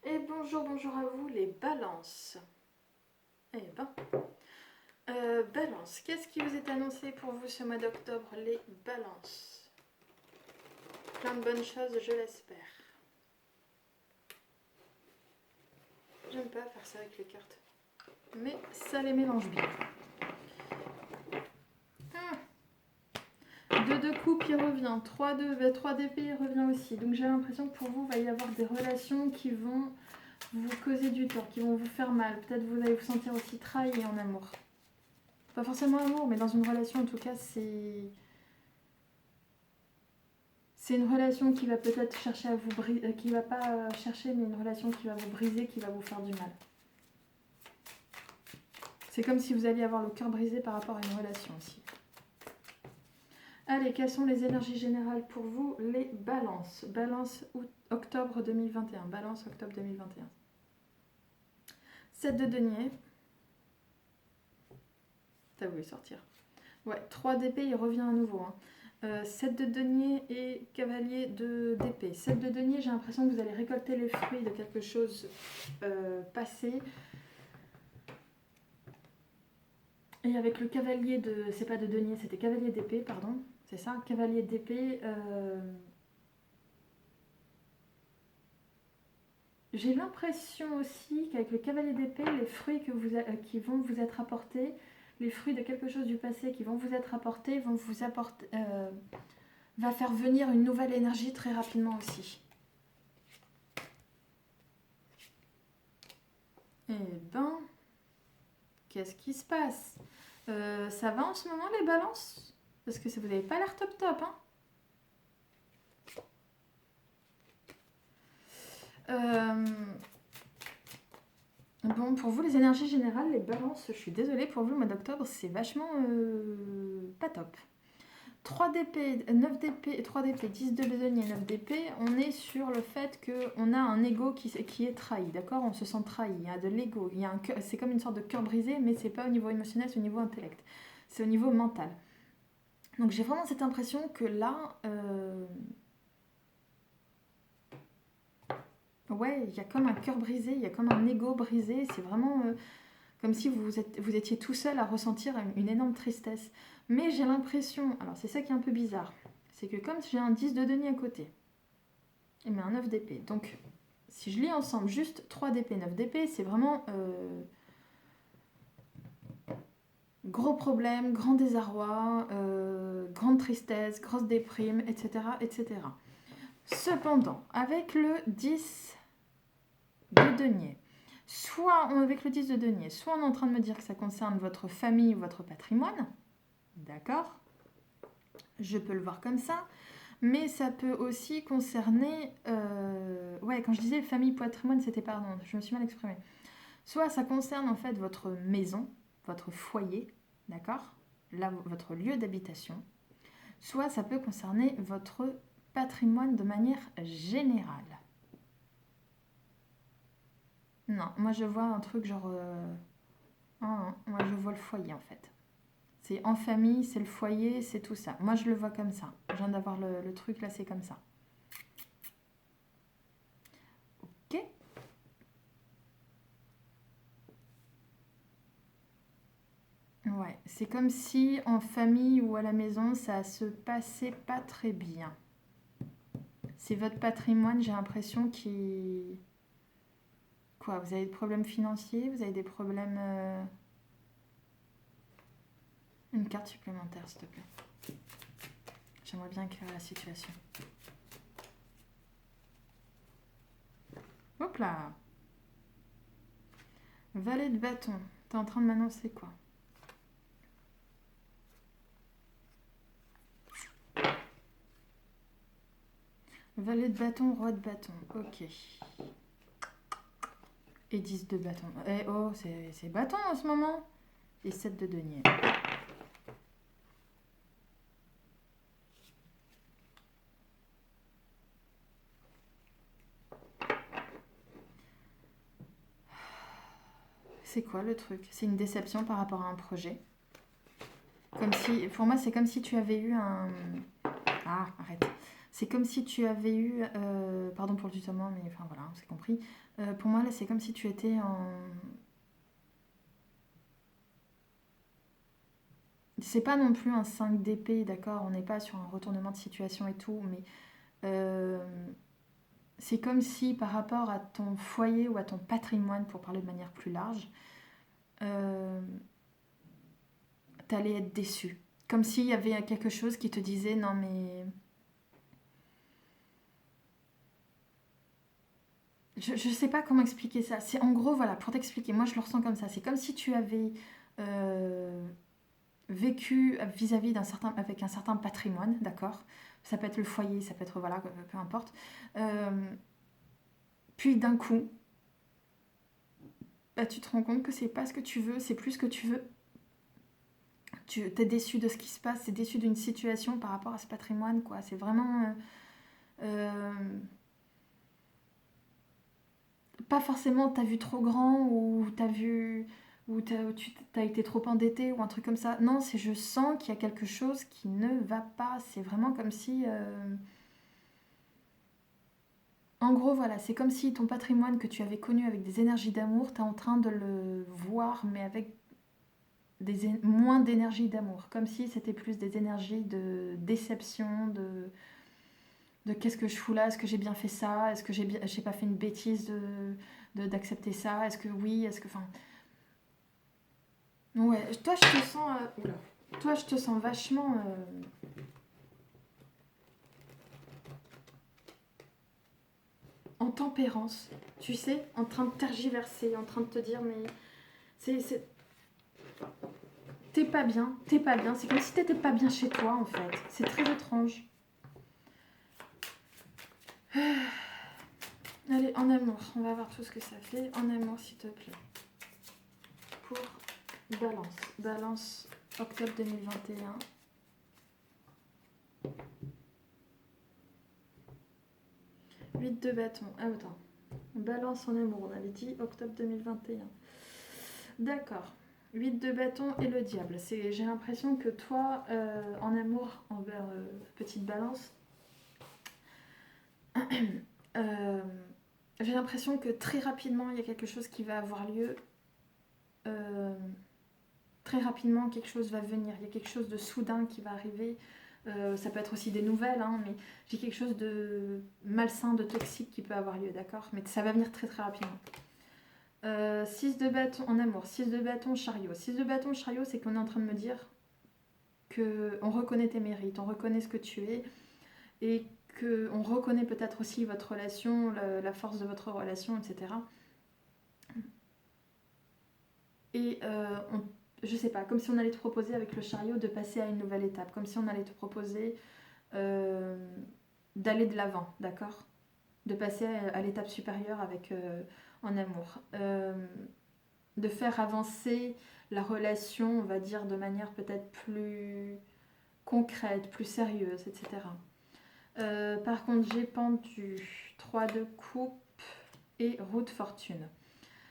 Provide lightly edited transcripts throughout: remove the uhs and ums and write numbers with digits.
Et bonjour, bonjour à vous les balances. Eh ben, balance, qu'est-ce qui vous est annoncé pour vous ce mois d'octobre, les balances? Plein de bonnes choses, je l'espère. J'aime pas faire ça avec les cartes, mais ça les mélange bien. 2 de coupe, il revient. 3 d'épée, il revient aussi. Donc j'ai l'impression que pour vous, il va y avoir des relations qui vont vous causer du tort, qui vont vous faire mal. Peut-être vous allez vous sentir aussi trahi en amour. Pas forcément amour, mais dans une relation, en tout cas, c'est une relation qui va peut-être chercher à vous briser, qui va pas chercher, mais une relation qui va vous briser, qui va vous faire du mal. C'est comme si vous alliez avoir le cœur brisé par rapport à une relation aussi. Allez, quelles sont les énergies générales pour vous? Les balances. Balance octobre 2021. Balance octobre 2021. 7 de denier. T'as voulu sortir. Ouais, 3 d'épée, il revient à nouveau. 7 de denier et cavalier d'épée. 7 de denier, j'ai l'impression que vous allez récolter les fruits de quelque chose passé. Et avec le cavalier de... C'est pas de denier, c'était cavalier d'épée, pardon. C'est ça, cavalier d'épée. J'ai l'impression aussi qu'avec le cavalier d'épée, les fruits qui vont vous être apportés, les fruits de quelque chose du passé qui vont vous être apportés, vont vous apporter... va faire venir une nouvelle énergie très rapidement aussi. Eh ben, qu'est-ce qui se passe? Ça va en ce moment les balances? Parce que vous n'avez pas l'air top top, hein. Bon, pour vous les énergies générales, les balances, je suis désolée pour vous, le mois d'octobre, c'est vachement pas top. 3 d'épée, 9 d'épée, 3 d'épée, 10 de denier, 9 d'épée, on est sur le fait qu'on a un ego qui est trahi, d'accord? On se sent trahi, il y a de l'ego, c'est comme une sorte de cœur brisé, mais c'est pas au niveau émotionnel, c'est au niveau intellect, c'est au niveau mental. Donc j'ai vraiment cette impression que là, ouais, il y a comme un cœur brisé, il y a comme un ego brisé, c'est vraiment comme si vous étiez tout seul à ressentir une énorme tristesse. Mais j'ai l'impression, alors c'est ça qui est un peu bizarre, c'est que comme j'ai un 10 de denier à côté, et mais un 9 d'épée, donc si je lis ensemble juste 3 d'épée, 9 d'épée, c'est vraiment gros problème, grand désarroi, grande tristesse, grosse déprime, etc., etc. Cependant, avec le 10 de denier, avec le 10 de denier, soit on est en train de me dire que ça concerne votre famille ou votre patrimoine, d'accord, je peux le voir comme ça, mais ça peut aussi concerner, ouais, quand je disais famille, patrimoine, c'était, pardon, je me suis mal exprimée. Soit ça concerne en fait votre maison, votre foyer, d'accord, là, votre lieu d'habitation, soit ça peut concerner votre patrimoine de manière générale. Non, moi je vois un truc genre... moi je vois le foyer en fait. C'est en famille, c'est le foyer, c'est tout ça. Moi je le vois comme ça. Je viens d'avoir le truc là, c'est comme ça. Ok. Ouais, c'est comme si en famille ou à la maison ça se passait pas très bien. C'est votre patrimoine, j'ai l'impression qui... Quoi, vous avez des problèmes financiers, vous avez des problèmes... Une carte supplémentaire, s'il te plaît. J'aimerais bien éclairer la situation. Hop là. Valet de bâton. T'es en train de m'annoncer quoi? Valet de bâton, roi de bâton. Ok. Et 10 de bâton. Eh oh, c'est bâton en ce moment. Et 7 de denier. C'est quoi le truc? C'est une déception par rapport à un projet. Comme si, pour moi, c'est comme si tu avais eu un... Ah, arrête. C'est comme si tu avais eu, pardon pour le tutoiement, mais enfin voilà, c'est compris. Pour moi, là, c'est comme si tu étais en... C'est pas non plus un 5 d'épée, d'accord? On n'est pas sur un retournement de situation et tout, mais euh, c'est comme si par rapport à ton foyer ou à ton patrimoine, pour parler de manière plus large, euh, t'allais être déçu. Comme s'il y avait quelque chose qui te disait non mais je sais pas comment expliquer ça. C'est en gros voilà pour t'expliquer. Moi je le ressens comme ça. C'est comme si tu avais euh, vécu vis-à-vis d'un certain avec un certain patrimoine, d'accord. Ça peut être le foyer, ça peut être voilà peu importe. Euh, Puis d'un coup, bah, tu te rends compte que c'est pas ce que tu veux, c'est plus ce que tu veux. Tu es déçu de ce qui se passe, c'est déçu d'une situation par rapport à ce patrimoine quoi. C'est vraiment euh, pas forcément t'as vu trop grand ou t'as vu ou tu t'as été trop endetté ou un truc comme ça. Non, c'est je sens qu'il y a quelque chose qui ne va pas. C'est vraiment comme si, en gros, voilà, c'est comme si ton patrimoine que tu avais connu avec des énergies d'amour, t'es en train de le voir, mais avec moins d'énergie d'amour. Comme si c'était plus des énergies de déception, de qu'est-ce que je fous là, est-ce que j'ai bien fait ça, est-ce que j'ai pas fait une bêtise d'accepter ça, est-ce que oui, est-ce que... Enfin, ouais, toi je te sens... oula. Toi je te sens vachement en tempérance, tu sais, en train de tergiverser, en train de te dire mais c'est t'es pas bien, c'est comme si t'étais pas bien chez toi en fait, c'est très étrange. Allez, en amour, on va voir tout ce que ça fait, en amour s'il te plaît. Pour Balance, Balance octobre 2021. 8 de bâton, ah attends, Balance en amour, on avait dit octobre 2021. D'accord. 8 de bâton et le diable. J'ai l'impression que toi, en amour envers petite balance, euh, j'ai l'impression que très rapidement, il y a quelque chose qui va avoir lieu. Euh, Très rapidement, quelque chose va venir. Il y a quelque chose de soudain qui va arriver. Ça peut être aussi des nouvelles, hein, mais j'ai quelque chose de malsain, de toxique qui peut avoir lieu, d'accord? Mais ça va venir très très rapidement. 6 de bâton en amour, 6 de bâton chariot. 6 de bâton chariot, c'est qu'on est en train de me dire que on reconnaît tes mérites, on reconnaît ce que tu es et qu'on reconnaît peut-être aussi votre relation, la force de votre relation, etc. Et je sais pas, comme si on allait te proposer avec le chariot de passer à une nouvelle étape, comme si on allait te proposer euh, d'aller de l'avant, d'accord? De passer à l'étape supérieure avec en amour. De faire avancer la relation, on va dire, de manière peut-être plus concrète, plus sérieuse, etc. Par contre, j'ai pendu 3 de coupe et roue de fortune.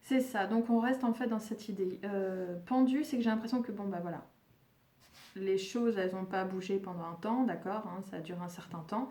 C'est ça, donc on reste en fait dans cette idée. Pendu, c'est que j'ai l'impression que bon, bah voilà, les choses, elles n'ont pas bougé pendant un temps, d'accord, hein, ça a duré un certain temps.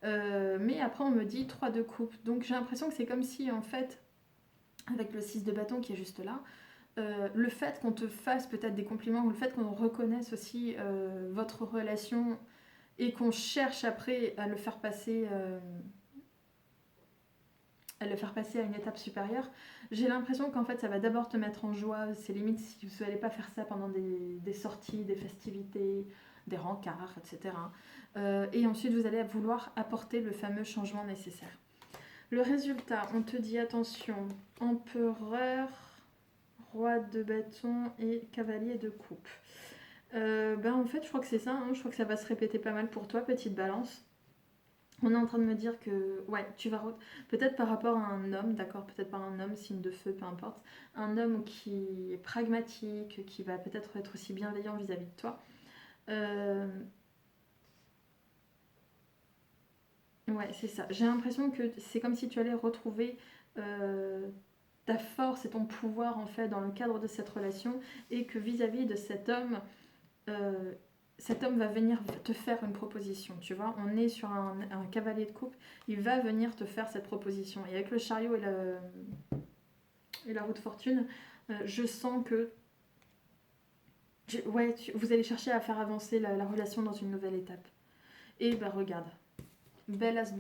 Mais après, on me dit 3 de coupe. Donc j'ai l'impression que c'est comme si, en fait, avec le 6 de bâton qui est juste là, le fait qu'on te fasse peut-être des compliments, ou le fait qu'on reconnaisse aussi votre relation et qu'on cherche après à le faire passer à une étape supérieure, j'ai l'impression qu'en fait ça va d'abord te mettre en joie. C'est limite si vous n'allez pas faire ça pendant des sorties, des festivités, des rencarts, etc. Et ensuite vous allez vouloir apporter le fameux changement nécessaire. Le résultat, on te dit attention, empereur, roi de bâton et cavalier de coupe. Ben en fait je crois que c'est ça, hein. Je crois que ça va se répéter pas mal pour toi, petite balance. On est en train de me dire que, ouais, tu vas. Peut-être par rapport à un homme, d'accord, peut-être par un homme, signe de feu, peu importe. Un homme qui est pragmatique, qui va peut-être être aussi bienveillant vis-à-vis de toi. Euh, Ouais, c'est ça. J'ai l'impression que c'est comme si tu allais retrouver euh, ta force et ton pouvoir, en fait, dans le cadre de cette relation. Et que vis-à-vis de cet homme, euh, cet homme va venir te faire une proposition, tu vois. On est sur un cavalier de coupe, il va venir te faire cette proposition. Et avec le chariot et la roue de fortune, je sens que ouais, vous allez chercher à faire avancer la relation dans une nouvelle étape. Et bah regarde, belle as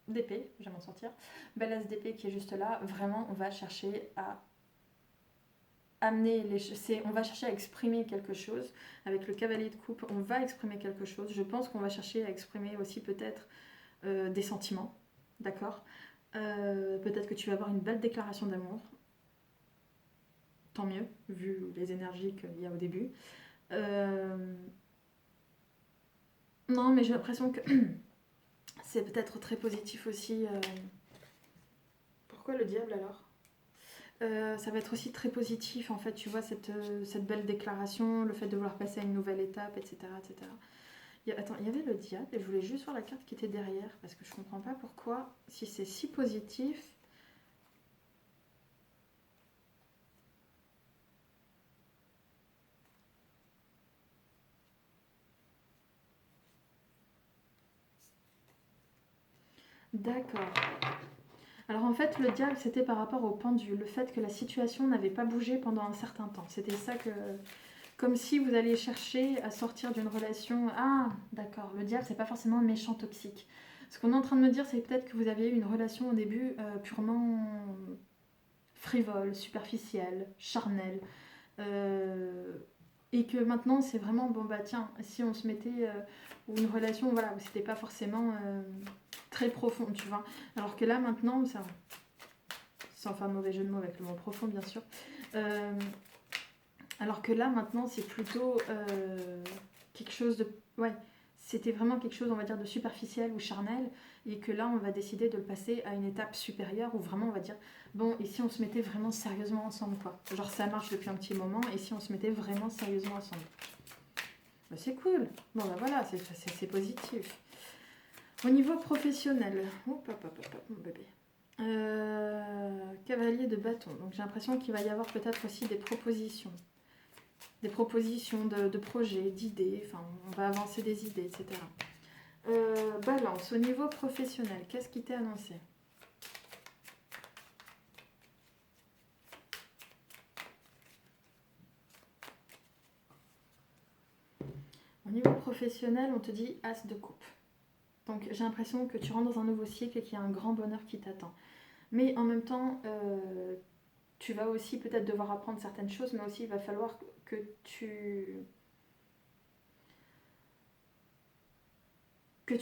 d'épée, je vais m'en sortir. Belle as d'épée qui est juste là. Vraiment, on va chercher à amener on va chercher à exprimer quelque chose. Avec le cavalier de coupe, on va exprimer quelque chose. Je pense qu'on va chercher à exprimer aussi peut-être des sentiments. D'accord. Peut-être que tu vas avoir une belle déclaration d'amour. Tant mieux, vu les énergies qu'il y a au début. Non, mais j'ai l'impression que c'est peut-être très positif aussi. Pourquoi le diable alors? Ça va être aussi très positif en fait, tu vois, cette belle déclaration, le fait de vouloir passer à une nouvelle étape, etc. etc. Attends, il y avait le diable et je voulais juste voir la carte qui était derrière parce que je comprends pas pourquoi, si c'est si positif. D'accord. Alors en fait, le diable, c'était par rapport au pendule, le fait que la situation n'avait pas bougé pendant un certain temps. C'était ça que... Comme si vous alliez chercher à sortir d'une relation... Ah, d'accord, le diable, c'est pas forcément méchant, toxique. Ce qu'on est en train de me dire, c'est peut-être que vous aviez eu une relation au début purement frivole, superficielle, charnelle. Et que maintenant, c'est vraiment, bon bah tiens, si on se mettait... ou une relation, voilà, où c'était pas forcément très profond, tu vois. Alors que là, maintenant, ça... Sans faire de mauvais jeu de mots avec le mot profond, bien sûr. Alors que là, maintenant, c'est plutôt quelque chose de... Ouais, c'était vraiment quelque chose, on va dire, de superficiel ou charnel. Et que là, on va décider de le passer à une étape supérieure où vraiment, on va dire, bon, et si on se mettait vraiment sérieusement ensemble, quoi. Genre, ça marche depuis un petit moment, et si on se mettait vraiment sérieusement ensemble. Bah, c'est cool. Bon, bah voilà, c'est positif. Au niveau professionnel... Hop, hop, hop, hop, mon bébé. Cavalier de bâton. Donc j'ai l'impression qu'il va y avoir peut-être aussi des propositions. Des propositions de projets, d'idées. Enfin, on va avancer des idées, etc. Balance, au niveau professionnel, qu'est-ce qui t'est annoncé? Au niveau professionnel, on te dit as de coupe. Donc j'ai l'impression que tu rentres dans un nouveau cycle et qu'il y a un grand bonheur qui t'attend. Mais en même temps, tu vas aussi peut-être devoir apprendre certaines choses, mais aussi il va falloir que tu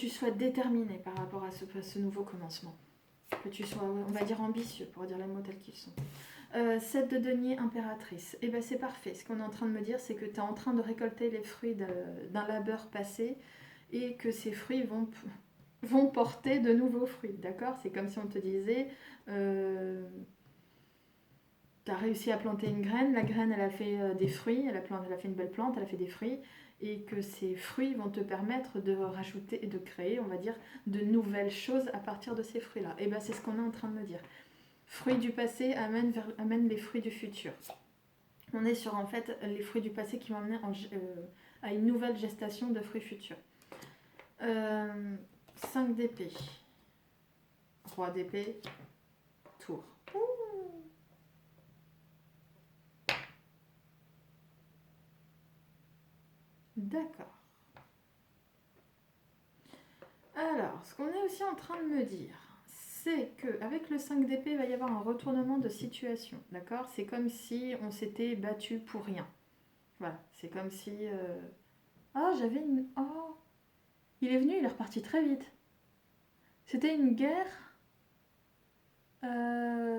sois déterminé par rapport à ce nouveau commencement. Que tu sois, on va dire, ambitieux, pour dire les mots tels qu'ils sont. 7 de denier, impératrice. Et bien c'est parfait. Ce qu'on est en train de me dire, c'est que tu es en train de récolter les fruits d'un labeur passé et que ces fruits vont porter de nouveaux fruits. D'accord? C'est comme si on te disait... tu as réussi à planter une graine, la graine elle a fait des fruits, elle a fait une belle plante, elle a fait des fruits, et que ces fruits vont te permettre de rajouter et de créer, on va dire, de nouvelles choses à partir de ces fruits-là. Et bien c'est ce qu'on est en train de me dire. Fruits du passé amènent les fruits du futur. On est sur en fait les fruits du passé qui vont amener à une nouvelle gestation de fruits futurs. 5 d'épée. Roi d'épée. Tour. D'accord. Alors, ce qu'on est aussi en train de me dire, c'est qu'avec le 5 d'épée, il va y avoir un retournement de situation. D'accord? C'est comme si on s'était battu pour rien. Voilà. C'est comme si... Ah, j'avais une... Oh, il est venu, il est reparti très vite. C'était une guerre.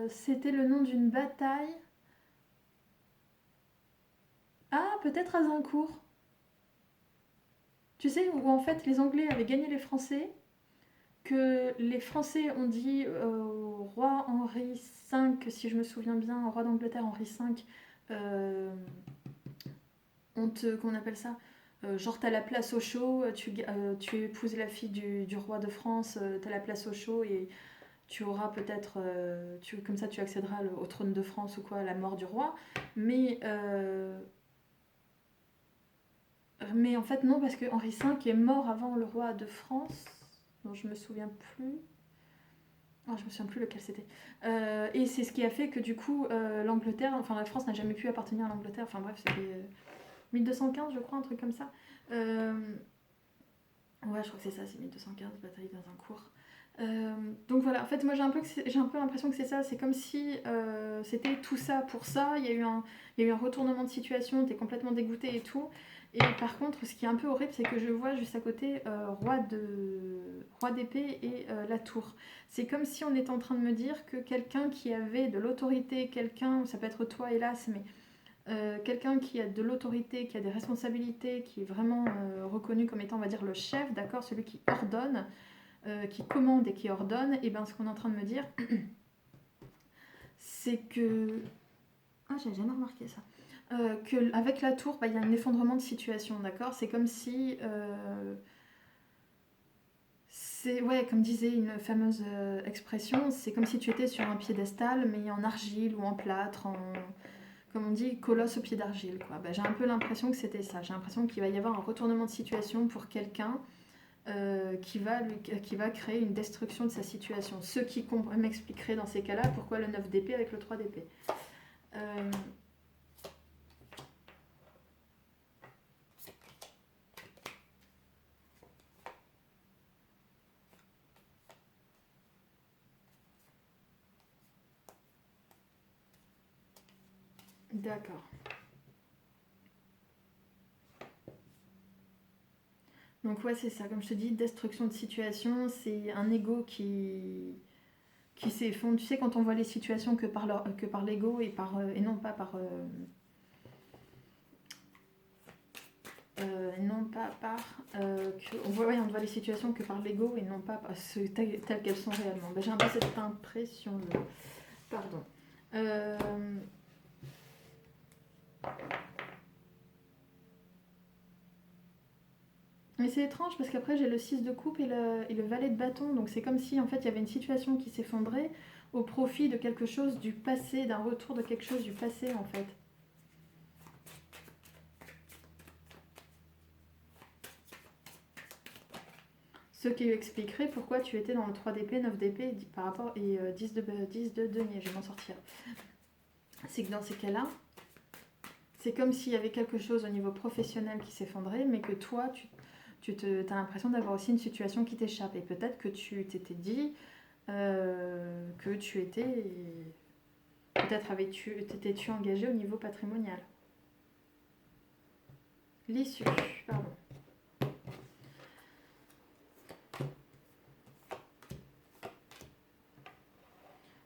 C'était le nom d'une bataille. Ah, peut-être Azincourt. Tu sais, où en fait les Anglais avaient gagné les Français, que les Français ont dit au roi Henri V, si je me souviens bien, au roi d'Angleterre Henri V, qu'on appelle ça, genre t'as la place au chaud, tu épouses la fille du roi de France, t'as la place au chaud et tu auras peut-être, comme ça tu accéderas au trône de France ou quoi, à la mort du roi, mais Mais en fait, non, parce que Henri V est mort avant le roi de France, dont je me souviens plus. Oh, je me souviens plus lequel c'était. Et c'est ce qui a fait que du coup, l'Angleterre, enfin la France n'a jamais pu appartenir à l'Angleterre. Enfin bref, c'était 1215, je crois, un truc comme ça. Euh, Ouais, je crois que c'est ça, c'est 1215, bataille d'Azincourt. Donc voilà, en fait, moi j'ai un peu l'impression que c'est ça. C'est comme si c'était tout ça pour ça. Il y a eu un retournement de situation, t'es complètement dégoûté et tout. Et par contre, ce qui est un peu horrible, c'est que je vois juste à côté roi d'épée et la tour. C'est comme si on était en train de me dire que quelqu'un qui avait de l'autorité, quelqu'un, ça peut être toi hélas, mais quelqu'un qui a de l'autorité, qui a des responsabilités, qui est vraiment reconnu comme étant, on va dire, le chef, d'accord, celui qui ordonne, qui commande et qui ordonne, et bien ce qu'on est en train de me dire, c'est que... Ah, j'avais jamais remarqué ça. Qu'avec la tour, bah, il y a un effondrement de situation, d'accord. C'est comme si... c'est, ouais, comme disait une fameuse expression, c'est comme si tu étais sur un piédestal, mais en argile ou en plâtre, comme on dit, colosse au pied d'argile, quoi. Bah, j'ai un peu l'impression que c'était ça. J'ai l'impression qu'il va y avoir un retournement de situation pour quelqu'un qui va créer une destruction de sa situation. Ce qui m'expliquerait dans ces cas-là pourquoi le 9 d'épée avec le 3 d'épée. Euh, D'accord. Donc ouais, c'est ça. Comme je te dis, destruction de situation, c'est un ego qui s'effondre. Tu sais, quand on voit les situations que par l'ego et non pas par... non pas par... on voit les situations que par l'ego et non pas telles qu'elles sont réellement. Ben, j'ai un peu cette impression-là. Pardon. Euh, Mais c'est étrange parce qu'après j'ai le 6 de coupe et le valet de bâton. Donc c'est comme si en fait il y avait une situation qui s'effondrait au profit de quelque chose du passé, d'un retour de quelque chose du passé en fait. Ce qui expliquerait pourquoi tu étais dans le 3 d'épée, 9 d'épée par rapport et 10 de denier, je vais m'en sortir. C'est que dans ces cas-là, c'est comme s'il y avait quelque chose au niveau professionnel qui s'effondrait, mais que toi, as l'impression d'avoir aussi une situation qui t'échappe. Et peut-être que tu t'étais dit que tu étais... Peut-être t'étais-tu engagé au niveau patrimonial. L'issue, pardon.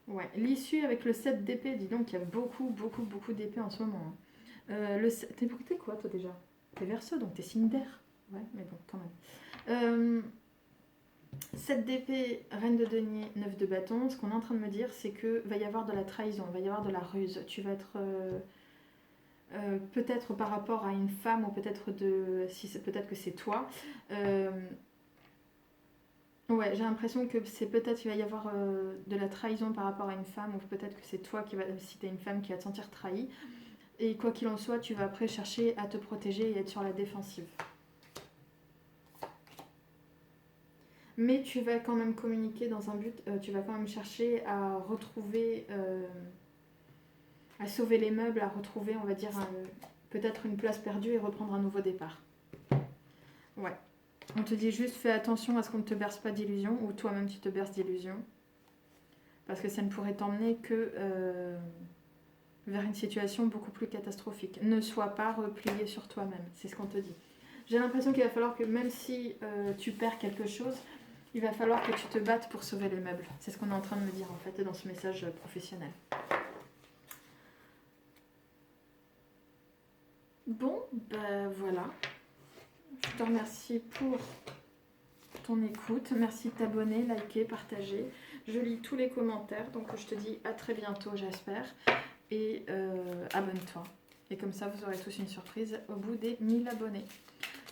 Ouais, l'issue avec le 7 d'épée, dis donc, il y a beaucoup d'épées en ce moment. Hein. T'es quoi toi déjà? T'es Verseau, donc t'es signe d'air. Ouais, mais bon, quand même. 7 d'épée, reine de denier, 9 de bâton. Ce qu'on est en train de me dire, c'est que va y avoir de la trahison, va y avoir de la ruse. Tu vas être peut-être par rapport à une femme ou peut-être que c'est toi. Euh, ouais, j'ai l'impression que c'est peut-être qu'il va y avoir de la trahison par rapport à une femme ou peut-être que c'est toi qui va, si t'es une femme qui va te sentir trahie. Et quoi qu'il en soit, tu vas après chercher à te protéger et être sur la défensive. Mais tu vas quand même communiquer dans un but, tu vas quand même chercher à retrouver, à sauver les meubles, à retrouver, on va dire, peut-être une place perdue et reprendre un nouveau départ. Ouais. On te dit juste fais attention à ce qu'on ne te berce pas d'illusions ou toi-même tu te berces d'illusions. Parce que ça ne pourrait t'emmener que vers une situation beaucoup plus catastrophique. Ne sois pas replié sur toi-même, c'est ce qu'on te dit. J'ai l'impression qu'il va falloir que même si tu perds quelque chose, il va falloir que tu te battes pour sauver les meubles. C'est ce qu'on est en train de me dire en fait dans ce message professionnel. Bon, ben voilà. Je te remercie pour ton écoute. Merci de t'abonner, liker, partager. Je lis tous les commentaires, donc je te dis à très bientôt, j'espère. Et abonne-toi. Et comme ça, vous aurez tous une surprise au bout des 1000 abonnés.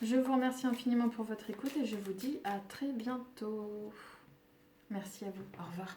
Je vous remercie infiniment pour votre écoute et je vous dis à très bientôt. Merci à vous. Au revoir.